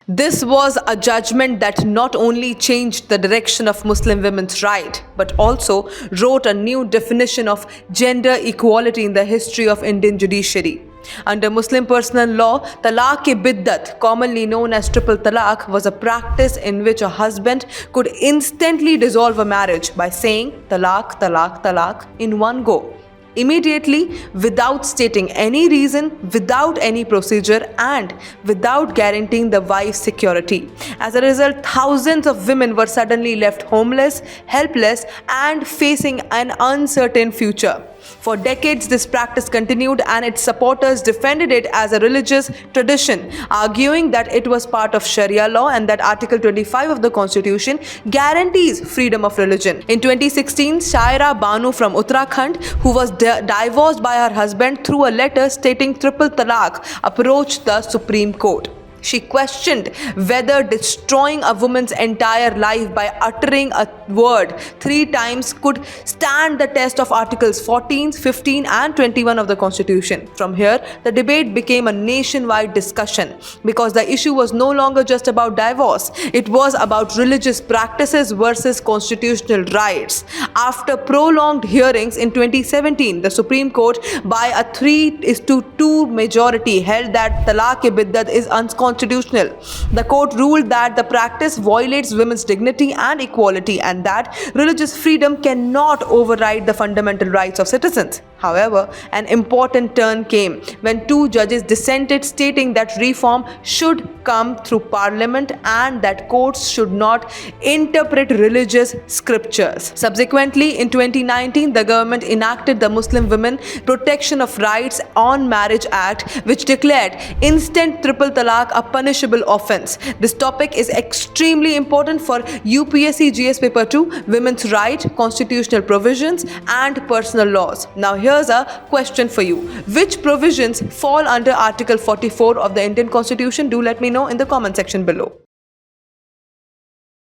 This was a judgment that not only changed the direction of Muslim women's right, but also wrote a new definition of gender equality in the history of Indian judiciary. Under Muslim personal law, talaq-e-biddat, commonly known as triple talaq, was a practice in which a husband could instantly dissolve a marriage by saying talaq, talaq, talaq in one go, immediately, without stating any reason, without any procedure, and without guaranteeing the wife's security. As a result, thousands of women were suddenly left homeless, helpless, and facing an uncertain future. For decades, this practice continued, and its supporters defended it as a religious tradition, arguing that it was part of Sharia law and that Article 25 of the Constitution guarantees freedom of religion. In 2016, Shaira Banu from Uttarakhand, who was divorced by her husband through a letter stating triple talaq, approached the Supreme Court. She questioned whether destroying a woman's entire life by uttering a word 3 times could stand the test of Articles 14, 15, and 21 of the Constitution. From here, the debate became a nationwide discussion because the issue was no longer just about divorce. It was about religious practices versus constitutional rights. After prolonged hearings in 2017, the Supreme Court, by a 3-2 majority, held that talaq-e-biddat is unconstitutional. The court ruled that the practice violates women's dignity and equality and that religious freedom cannot override the fundamental rights of citizens. However, an important turn came when 2 judges dissented, stating that reform should come through parliament and that courts should not interpret religious scriptures. Subsequently, in 2019, the government enacted the Muslim Women Protection of Rights on Marriage Act, which declared instant triple talaq a punishable offense. This topic is extremely important for UPSC GS Paper 2, women's right, constitutional provisions, and personal laws. Now, here's a question for you. Which provisions fall under Article 44 of the Indian Constitution? Do let me know in the comment section below.